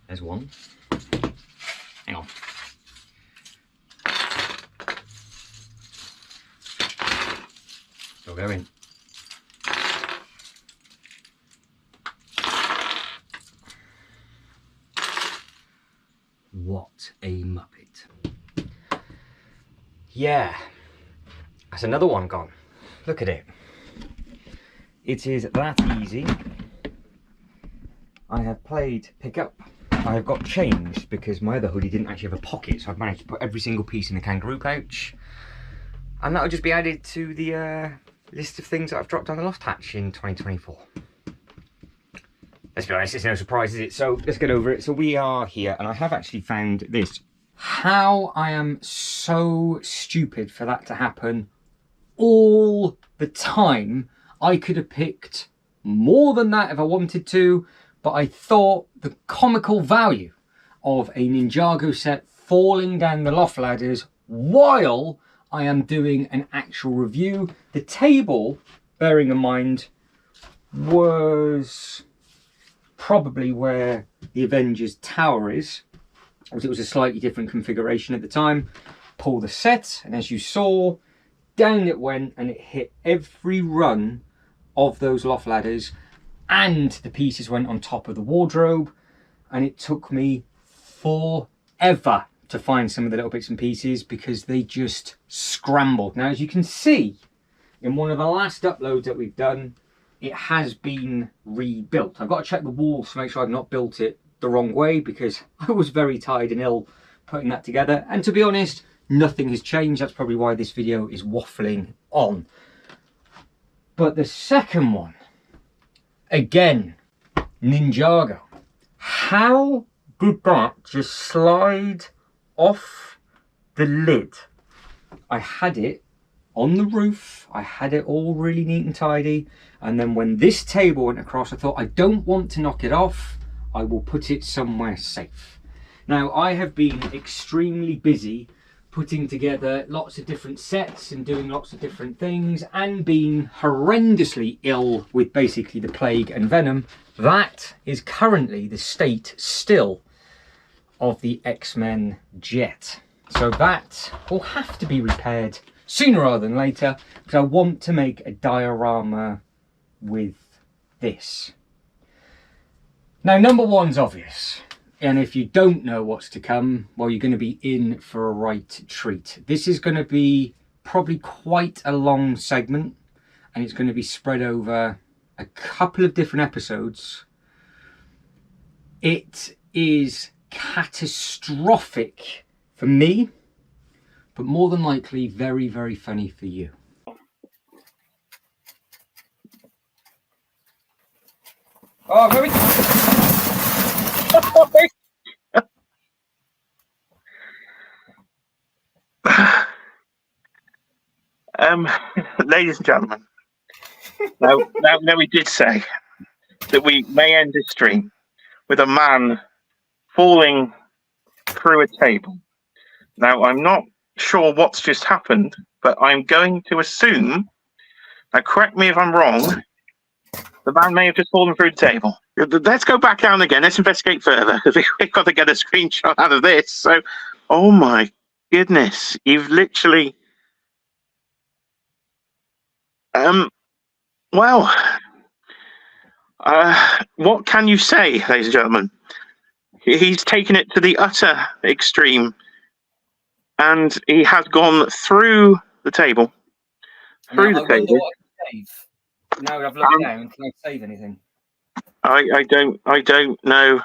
There's one. Hang on. Still going. What a muppet. Yeah, that's another one gone. Look at it. It is that easy. I have played pick up. I have got changed because my other hoodie didn't actually have a pocket, so I've managed to put every single piece in the kangaroo pouch. And that'll just be added to the list of things that I've dropped down the loft hatch in 2024. Let's be honest, it's no surprise, is it? So let's get over it. So we are here, and I have actually found this. How I am so stupid for that to happen all the time. I could have picked more than that if I wanted to, but I thought the comical value of a Ninjago set falling down the loft ladders while I am doing an actual review. The table, bearing in mind, was probably where the Avengers Tower is, because it was a slightly different configuration at the time. Pull the set, and as you saw, down it went, and it hit every run of those loft ladders, and the pieces went on top of the wardrobe, and it took me forever to find some of the little bits and pieces because they just scrambled. Now, as you can see in one of the last uploads that we've done, it has been rebuilt. I've got to check the walls to make sure I've not built it the wrong way, because I was very tired and ill putting that together, and to be honest, nothing has changed. That's probably why this video is waffling on. But the second one, again, Ninjago. How did that just slide off the lid? I had it on the roof, I had it all really neat and tidy, and then when this table went across, I thought, I don't want to knock it off, I will put it somewhere safe. Now, I have been extremely busy putting together lots of different sets and doing lots of different things, and being horrendously ill with basically the plague and venom. That is currently the state still of the X-Men jet. So that will have to be repaired sooner rather than later, because I want to make a diorama with this. Now, number one's obvious. And if you don't know what's to come, well, you're going to be in for a right treat. This is going to be probably quite a long segment, and it's going to be spread over a couple of different episodes. It is catastrophic for me, but more than likely very, very funny for you. Oh, very... Ladies and gentlemen, now we did say that we may end this stream with a man falling through a table. Now, I'm not sure what's just happened, but I'm going to assume, now correct me if I'm wrong, the man may have just fallen through the table. Let's go back down again. Let's investigate further, because we've got to get a screenshot out of this. So, oh my goodness, you've literally... Well, what can you say, ladies and gentlemen? He's taken it to the utter extreme, and he has gone through the table. Through the table. What I can save. Now I've looked down. Can I save anything? I don't know.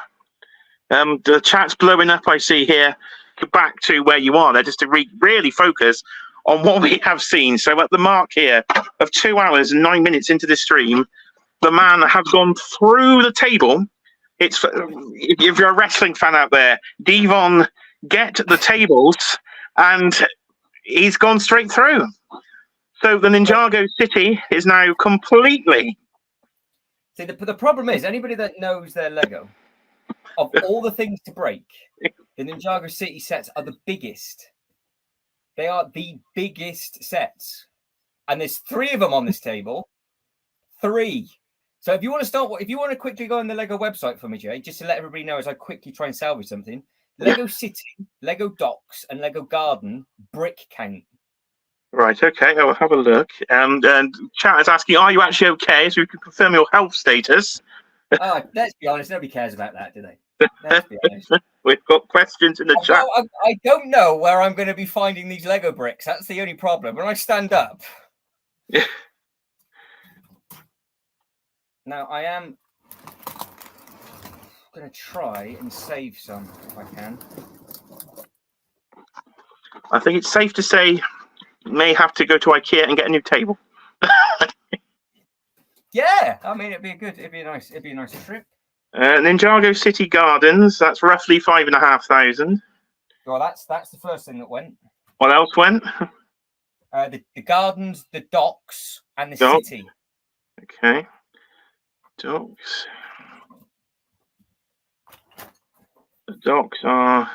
The chat's blowing up. I see here. Go back to where you are there, just to really focus on what we have seen. So at the mark here of 2 hours and 9 minutes into the stream, the man has gone through the table. It's, if you're a wrestling fan out there, Devon, get the tables, and he's gone straight through. So the Ninjago city is now completely... See, the problem is, anybody that knows their Lego, of all the things to break, the Ninjago city sets are the biggest. They are the biggest sets. And there's 3 of them on this table. 3. So if you want to quickly go on the Lego website for me, Jay, just to let everybody know as I quickly try and salvage something, Lego City, Lego Docks, and Lego Garden brick count. Right, okay, I'll have a look. And chat is asking, are you actually okay? So you can confirm your health status. Oh, let's be honest, nobody cares about that, do they? Let's be honest. We've got questions in the chat. I don't know where I'm going to be finding these Lego bricks. That's the only problem. When I stand up... Now, I am going to try and save some if I can. I think it's safe to say you may have to go to IKEA and get a new table. Yeah, I mean, it'd be a nice trip. Ninjago City Gardens, that's roughly 5,500. Well, that's the first thing that went. What else went? The gardens, the docks, and the city. Okay. Docks. The docks are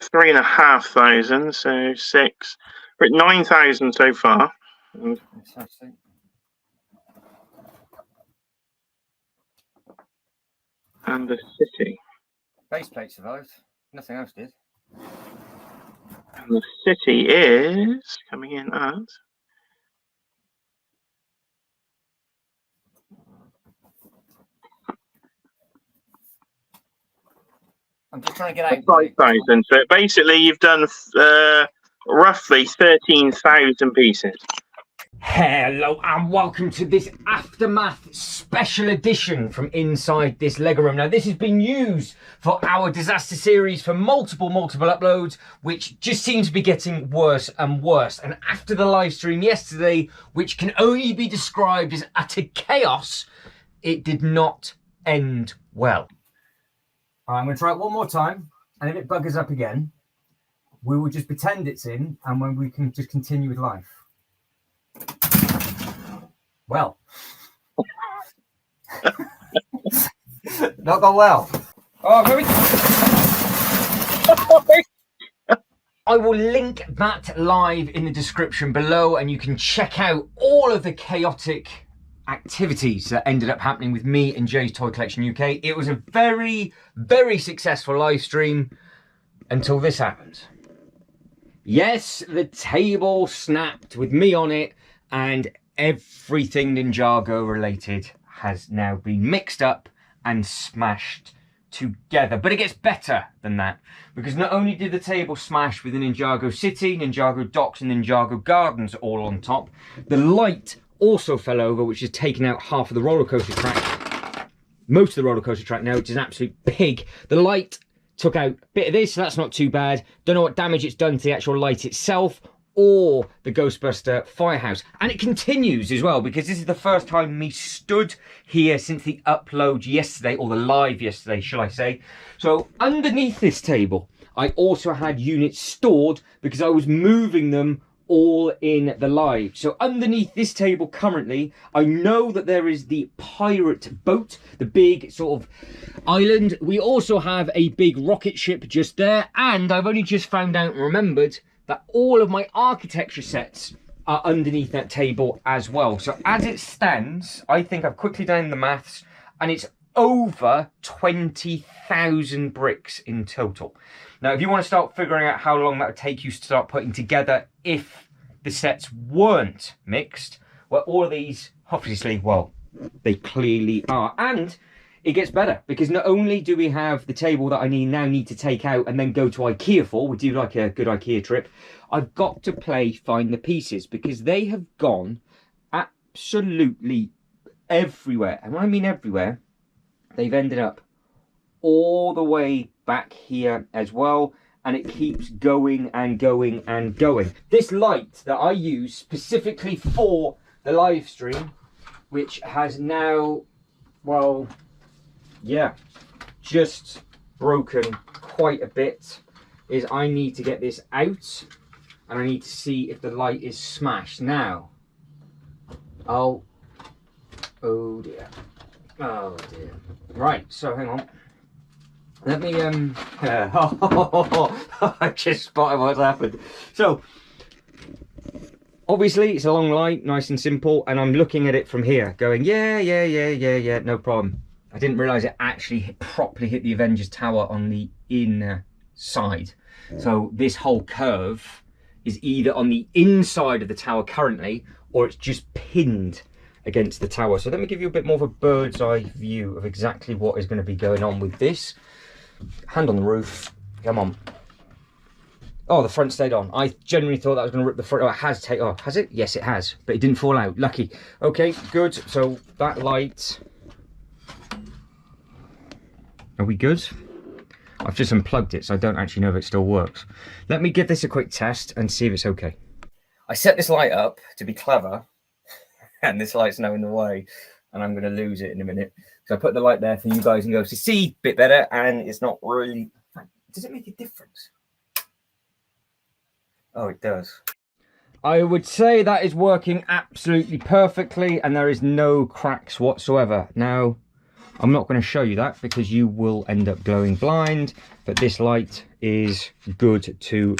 3,500, so 6. We're at 9,000 so far. Fantastic. And the city. Base plate survived. Nothing else did. And the city is coming in at... I'm just trying to get out. 5,000. So basically, you've done roughly 13,000 pieces. Hello and welcome to this Aftermath special edition from inside this Lego room. Now this has been used for our disaster series for multiple uploads, which just seems to be getting worse and worse. And after the live stream yesterday, which can only be described as utter chaos, it did not end well. I'm going to try it one more time, and if it buggers up again, we will just pretend it's in, and when we can just continue with life. Well, not gone well. Oh, very. I will link that live in the description below, and you can check out all of the chaotic activities that ended up happening with me and Jay's Toy Collection UK. It was a very successful live stream until this happened. Yes, the table snapped with me on it, and everything Ninjago related has now been mixed up and smashed together. But it gets better than that, because not only did the table smash with the Ninjago City, Ninjago Docks and Ninjago Gardens all on top, the light also fell over, which has taken out half of the roller coaster track. Most of the roller coaster track now, which is an absolute pig. The light took out a bit of this, so that's not too bad. Don't know what damage it's done to the actual light itself or the Ghostbuster firehouse. And it continues as well, because this is the first time me stood here since the upload yesterday, or the live yesterday, shall I say. So underneath this table I also had units stored because I was moving them all in the live. So underneath this table currently, I know that there is the pirate boat, the big sort of island. We also have a big rocket ship just there, and I've only just found out and remembered that all of my architecture sets are underneath that table as well. So as it stands, I think I've quickly done the maths, and it's over 20,000 bricks in total. Now, if you want to start figuring out how long that would take you to start putting together if the sets weren't mixed, well, all of these, obviously, well, they clearly are. And it gets better, because not only do we have the table that I need to take out and then go to IKEA for, we do like a good IKEA trip, I've got to play find the pieces, because they have gone absolutely everywhere. And when I mean everywhere, they've ended up all the way back here as well, and it keeps going and going and going. This light that I use specifically for the live stream, which has now, well, yeah, just broken quite a bit, is I need to get this out, and I need to see if the light is smashed. Now, oh dear, oh dear. Right, so hang on. Let me, I just spotted what's happened. So, obviously, it's a long light, nice and simple, and I'm looking at it from here, going, yeah, no problem. I didn't realise it actually properly hit the Avengers Tower on the inner side. So this whole curve is either on the inside of the tower currently, or it's just pinned against the tower. So let me give you a bit more of a bird's eye view of exactly what is going to be going on with this. Hand on the roof, come on. Oh, the front stayed on. I genuinely thought that was going to rip the front. Oh, it has taken. Oh, has it? Yes, it has. But it didn't fall out. Lucky. Okay, good. So that light. Are we good? I've just unplugged it, so I don't actually know if it still works. Let me give this a quick test and see if it's okay. I set this light up to be clever, and this light's now in the way, and I'm going to lose it in a minute. So I put the light there for you guys and go to see a bit better, and it's not really... Does it make a difference? Oh, it does. I would say that is working absolutely perfectly, and there is no cracks whatsoever. Now, I'm not going to show you that because you will end up glowing blind, but this light is good to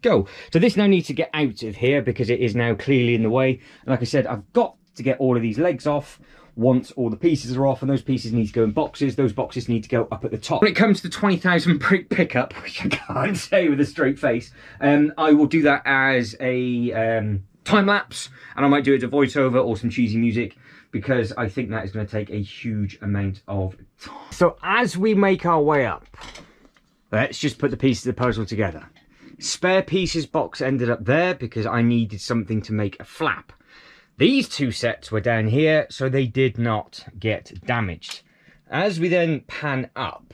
go. So this now needs to get out of here because it is now clearly in the way. And like I said, I've got to get all of these legs off once all the pieces are off, and those pieces need to go in boxes. Those boxes need to go up at the top. When it comes to 20,000 brick pickup, which I can't say with a straight face, I will do that as a time lapse, and I might do it as a voiceover or some cheesy music, because I think that is going to take a huge amount of time. So as we make our way up, let's just put the pieces of the puzzle together. Spare pieces box ended up there because I needed something to make a flap. These two sets were down here, so they did not get damaged. As we then pan up,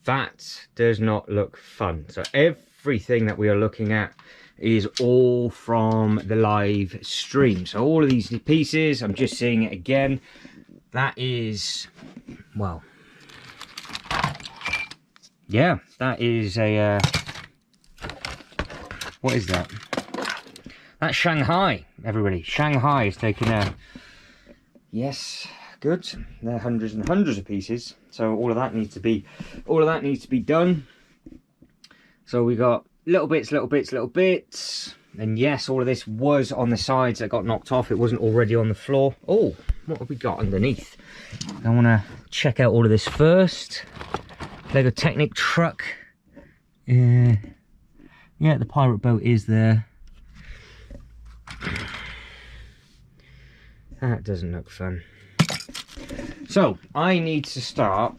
that does not look fun. So everything that we are looking at is all from the live stream. So all of these pieces, I'm just seeing it again. That is, well, yeah, that is a, what is that? That's Shanghai, everybody. Shanghai is taking a, yes, good. They're hundreds and hundreds of pieces. So all of that needs to be done. So we got little bits, and yes, all of this was on the sides that got knocked off. It wasn't already on the floor. Oh, what have we got underneath? I want to check out all of this first. Lego Technic truck. Yeah, the pirate boat is there. That doesn't look fun. So I need to start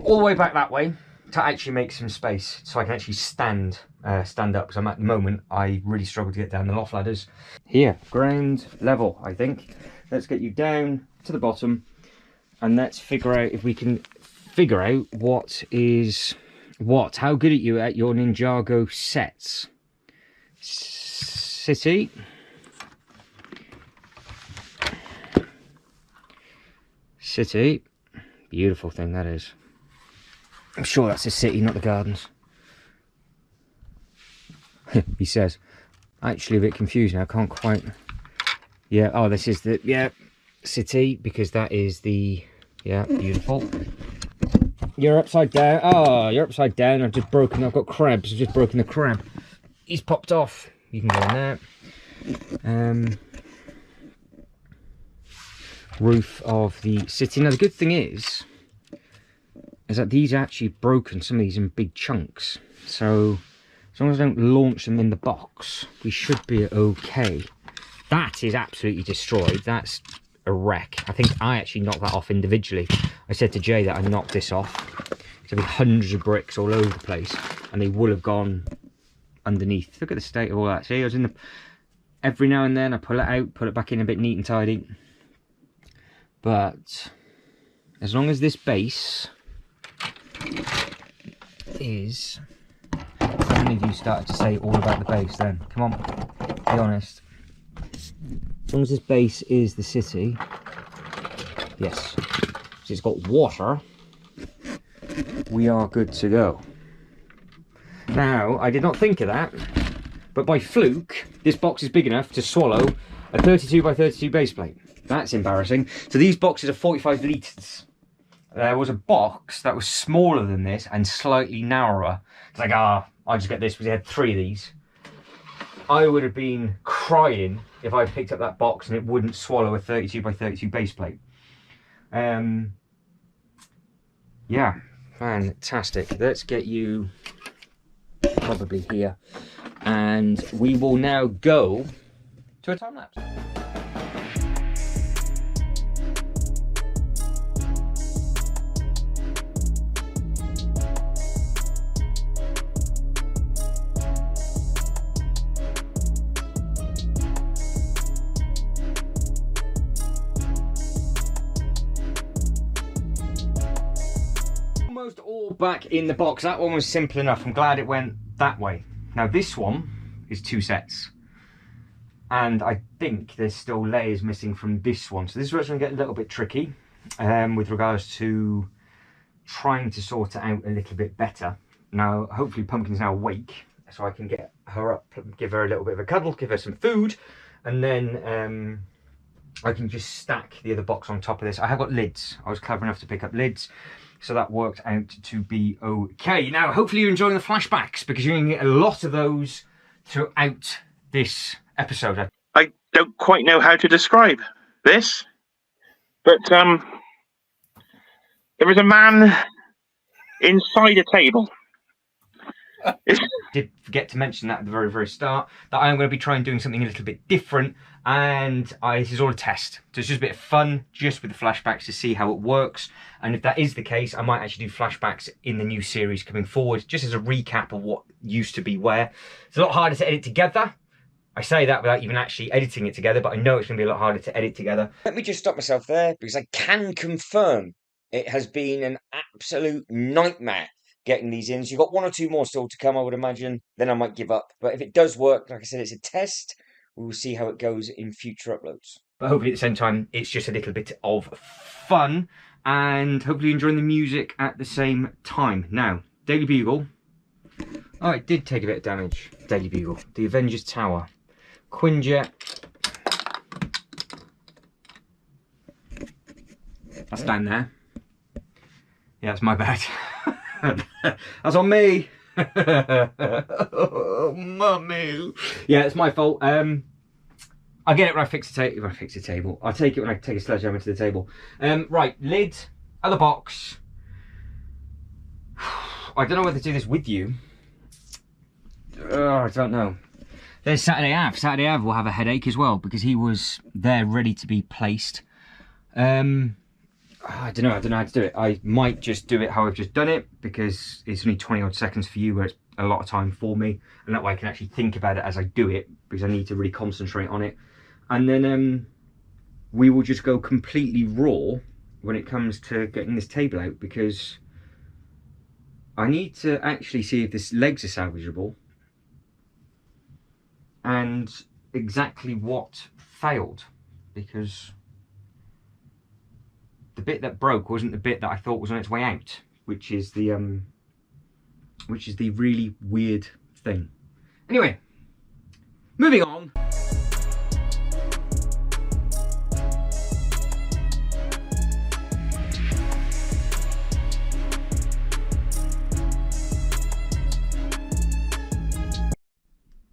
all the way back that way to actually make some space so I can actually stand up, because I'm at the moment I really struggle to get down the loft ladders. Here, ground level, I think. Let's get you down to the bottom, and let's figure out if we can figure out what is what. How good are you at your Ninjago sets? City. Beautiful thing that is. I'm sure that's the city, not the gardens. He says. Actually a bit confused now, I can't quite... Yeah, oh, this is the, yeah, city, because that is the, yeah, beautiful. You're upside down. Oh, you're upside down. I've got crabs. I've just broken the crab. He's popped off. You can go in there. Roof of the city. Now, the good thing is that these are actually broken, some of these in big chunks. So, as long as I don't launch them in the box, we should be okay. That is absolutely destroyed. That's a wreck. I think I actually knocked that off individually. I said to Jay that I knocked this off. There'll be hundreds of bricks all over the place, and they will have gone underneath. Look at the state of all that. See, I was in the... Every now and then I pull it out, put it back in a bit neat and tidy. But as long as this base is... How many of you started to say all about the base then? Come on, be honest. As long as this base is the city, yes, so it's got water, we are good to go. Now, I did not think of that, but by fluke, this box is big enough to swallow a 32 by 32 base plate. That's embarrassing. So these boxes are 45 litres. There was a box that was smaller than this and slightly narrower. It's like, I'll just get this because they had 3 of these. I would have been crying if I picked up that box and it wouldn't swallow a 32 by 32 base plate. Yeah, fantastic. Let's get you probably here. And we will now go to a time lapse. Almost all back in the box. That one was simple enough. I'm glad it went that way. Now this one is 2 sets, and I think there's still layers missing from this one, so this is where it's going to get a little bit tricky with regards to trying to sort it out a little bit better. Now hopefully Pumpkin's now awake, so I can get her up, give her a little bit of a cuddle, give her some food, and then I can just stack the other box on top of this. I have got lids. I was clever enough to pick up lids, so that worked out to be okay. Now, hopefully you're enjoying the flashbacks, because you're going to get a lot of those throughout this episode. I don't quite know how to describe this, but there is a man inside a table. Did forget to mention that at the very, very start, that I am going to be trying doing something a little bit different, and this is all a test. So it's just a bit of fun, just with the flashbacks, to see how it works. And if that is the case, I might actually do flashbacks in the new series coming forward, just as a recap of what used to be where. It's a lot harder to edit together. I say that without even actually editing it together, but I know it's going to be a lot harder to edit together. Let me just stop myself there, because I can confirm it has been an absolute nightmare getting these in. So you've got 1 or 2 more still to come, I would imagine. Then I might give up. But if it does work, like I said, it's a test. We will see how it goes in future uploads. But hopefully at the same time, it's just a little bit of fun, and hopefully enjoying the music at the same time. Now, Daily Bugle. Oh, it did take a bit of damage. Daily Bugle. The Avengers Tower. Quinjet. That's down there. Yeah, that's my bad. That's on me. Oh, mummy. Yeah, it's my fault. I get it when I fix the table. I take it when I take a sledgehammer to the table. Right, lid, other box. I don't know whether to do this with you. I don't know. There's Saturday Ave. Saturday Ave will have a headache as well, because he was there ready to be placed. I don't know how to do it. I might just do it how I've just done it, because it's only 20 odd seconds for you, where it's a lot of time for me, and that way I can actually think about it as I do it, because I need to really concentrate on it. And then we will just go completely raw when it comes to getting this table out, because I need to actually see if this legs are salvageable and exactly what failed, because the bit that broke wasn't the bit that I thought was on its way out. which is the really weird thing. Anyway, moving on.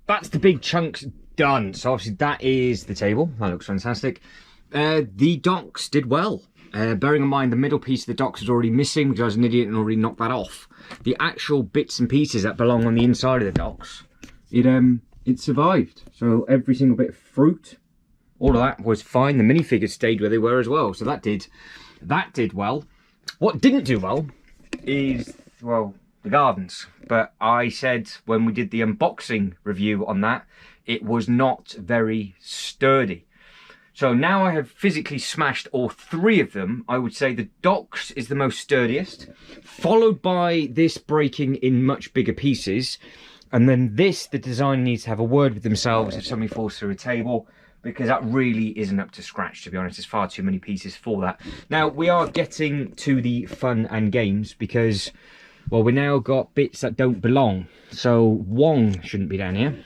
That's the big chunks done. So obviously that is the table. That looks fantastic. The docks did well. Bearing in mind the middle piece of the docks was already missing because I was an idiot and already knocked that off. The actual bits and pieces that belong on the inside of the docks, it survived. So every single bit of fruit, all of that was fine. The minifigures stayed where they were as well. So that did well. What didn't do well is, well, the gardens. But I said when we did the unboxing review on that, it was not very sturdy. So now I have physically smashed all three of them. I would say the docks is the most sturdiest, followed by this breaking in much bigger pieces. And then this, the design needs to have a word with themselves if somebody falls through a table, because that really isn't up to scratch, to be honest. There's far too many pieces for that. Now, we are getting to the fun and games because, well, we now got bits that don't belong. So Wong shouldn't be down here.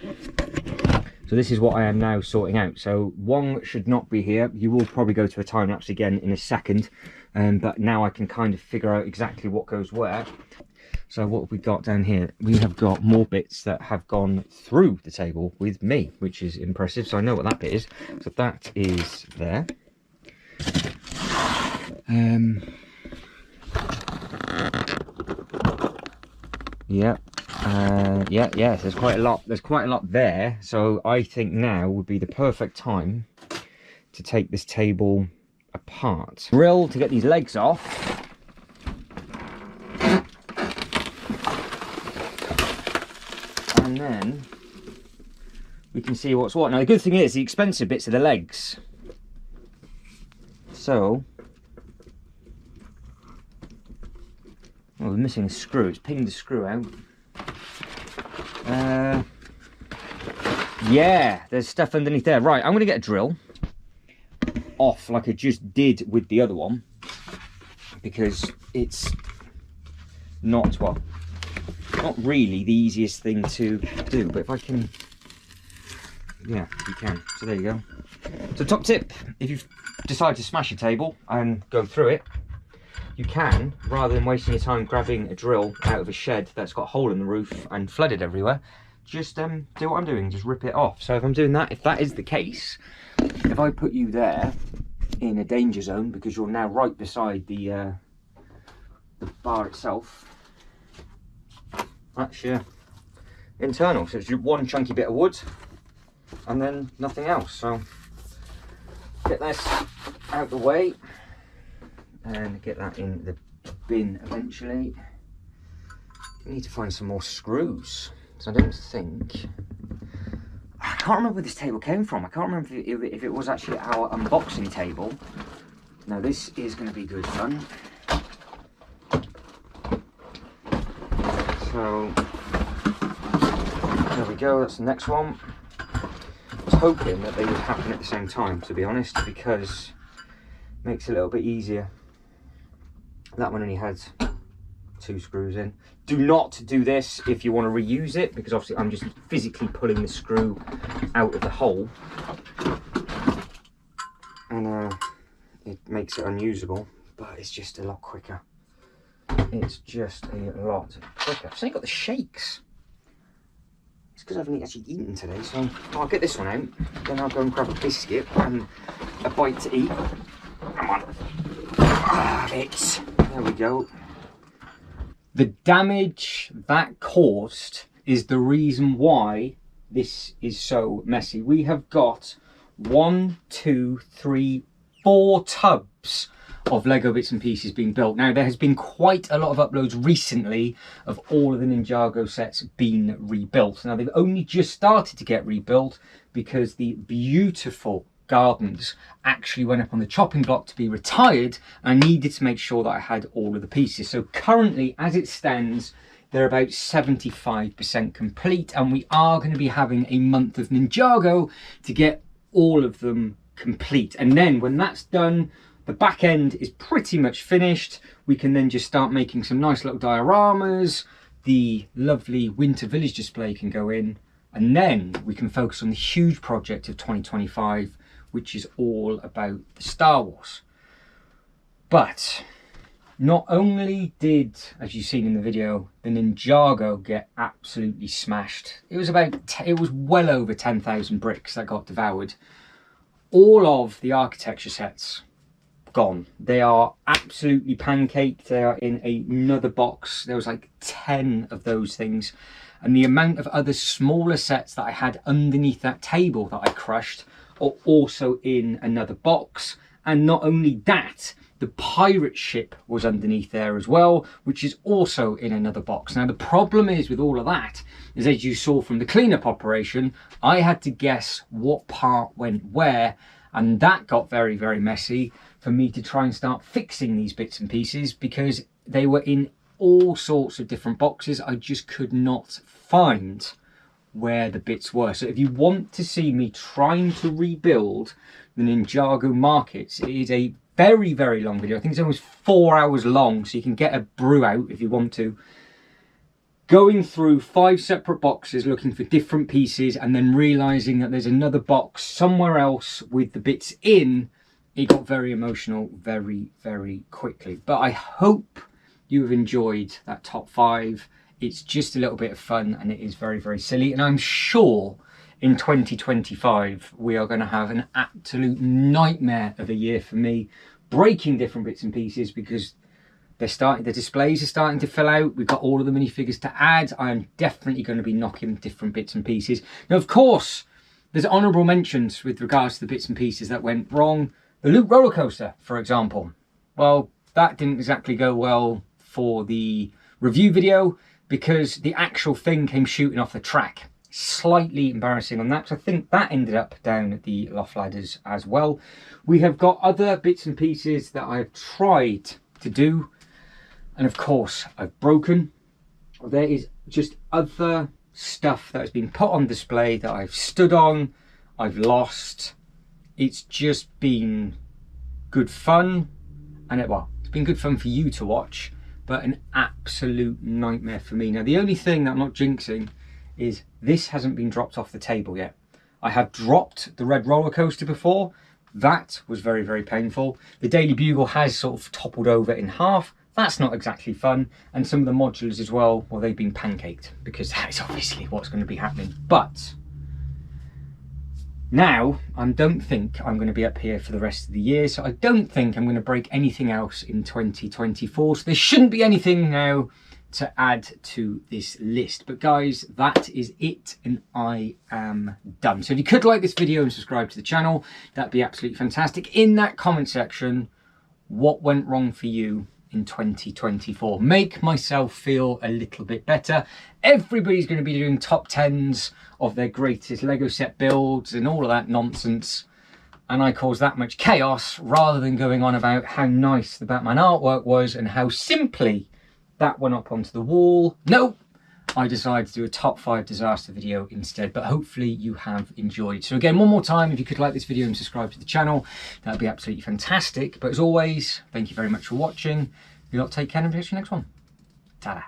So this is what I am now sorting out. So Wong should not be here. You will probably go to a time lapse again in a second. But now I can kind of figure out exactly what goes where. So what have we got down here? We have got more bits that have gone through the table with me, which is impressive. So I know what that bit is. So that is there. Yes, there's quite a lot. There's quite a lot there. So I think now would be the perfect time to take this table apart. Drill to get these legs off. And then we can see what's what. Now the good thing is the expensive bits are the legs. So, oh, we're missing a screw. It's pinged the screw out. Yeah, there's stuff underneath there. Right, I'm going to get a drill off like I just did with the other one, because it's not, well, not really the easiest thing to do, but if I can, yeah, you can. So there you go. So top tip, if you decide to smash a table and go through it, you can, rather than wasting your time grabbing a drill out of a shed that's got a hole in the roof and flooded everywhere, just do what I'm doing, just rip it off. So if I'm doing that, if that is the case, if I put you there in a danger zone, because you're now right beside the bar itself, that's your internal. So it's one chunky bit of wood and then nothing else. So get this out the way and get that in the bin eventually. I need to find some more screws. So I don't think, I can't remember where this table came from. I can't remember if it was actually our unboxing table. Now this is going to be good fun. So there we go, that's the next one. I was hoping that they would happen at the same time, to be honest, because it makes it a little bit easier. That one only had 2 screws in. Do not do this if you want to reuse it, because obviously I'm just physically pulling the screw out of the hole, and it makes it unusable, but it's just a lot quicker. It's just a lot quicker. I've suddenly got the shakes. It's because I haven't actually eaten today, so I'll get this one out, then I'll go and grab a biscuit and a bite to eat. Come on. There we go. The damage that caused is the reason why this is so messy. We have got 1, 2, 3, 4 tubs of Lego bits and pieces being built. Now, there has been quite a lot of uploads recently of all of the Ninjago sets being rebuilt. Now, they've only just started to get rebuilt because the beautiful gardens actually went up on the chopping block to be retired. I needed to make sure that I had all of the pieces. So currently, as it stands, they're about 75% complete, and we are going to be having a month of Ninjago to get all of them complete. And then when that's done, The back end is pretty much finished. We can then just start making some nice little dioramas. The lovely winter village display can go in, and then we can focus on the huge project of 2025, which is all about the Star Wars. But not only did, as you've seen in the video, the Ninjago get absolutely smashed. It was well over 10,000 bricks that got devoured. All of the architecture sets gone. They are absolutely pancaked. They are in another box. There was like 10 of those things. And the amount of other smaller sets that I had underneath that table that I crushed are also in another box. And not only that, the pirate ship was underneath there as well, which is also in another box. Now, the problem is with all of that is, as you saw from the cleanup operation, I had to guess what part went where, and that got very, very messy for me to try and start fixing these bits and pieces because they were in all sorts of different boxes. I just could not find where the bits were. So if you want to see me trying to rebuild the Ninjago markets, it is a very, very long video. I think it's almost 4 hours long, so you can get a brew out if you want to. Going through 5 separate boxes looking for different pieces and then realizing that there's another box somewhere else with the bits in, it got very emotional very, very quickly. But I hope you have enjoyed that top 5. It's just a little bit of fun and it is very, very silly. And I'm sure in 2025, we are going to have an absolute nightmare of a year for me, breaking different bits and pieces because the displays are starting to fill out. We've got all of the minifigures to add. I am definitely going to be knocking different bits and pieces. Now, of course, there's honourable mentions with regards to the bits and pieces that went wrong. The Loop roller coaster, for example. Well, that didn't exactly go well for the review video because the actual thing came shooting off the track. Slightly embarrassing on that, so I think that ended up down at the loft ladders as well. We have got other bits and pieces that I've tried to do, and of course I've broken. There is just other stuff that has been put on display that I've stood on, I've lost. It's just been good fun, and it's been good fun for you to watch, but an absolute nightmare for me. Now, the only thing that I'm not jinxing is this hasn't been dropped off the table yet. I have dropped the red roller coaster before. That was very, very painful. The Daily Bugle has sort of toppled over in half. That's not exactly fun. And some of the modulars as well, well, they've been pancaked because that is obviously what's going to be happening. But now I don't think I'm going to be up here for the rest of the year. So I don't think I'm going to break anything else in 2024. So there shouldn't be anything now to add to this list. But guys, that is it, and I am done. So if you could like this video and subscribe to the channel, that'd be absolutely fantastic. In that comment section, what went wrong for you in 2024? Make myself feel a little bit better. Everybody's going to be doing top 10s of their greatest Lego set builds and all of that nonsense, and I caused that much chaos rather than going on about how nice the Batman artwork was and how simply that went up onto the wall. Nope, I decided to do a top 5 disaster video instead, but hopefully you have enjoyed. So again, one more time, if you could like this video and subscribe to the channel, that would be absolutely fantastic. But as always, thank you very much for watching. You lot take care and I'll see you next one. Ta-da.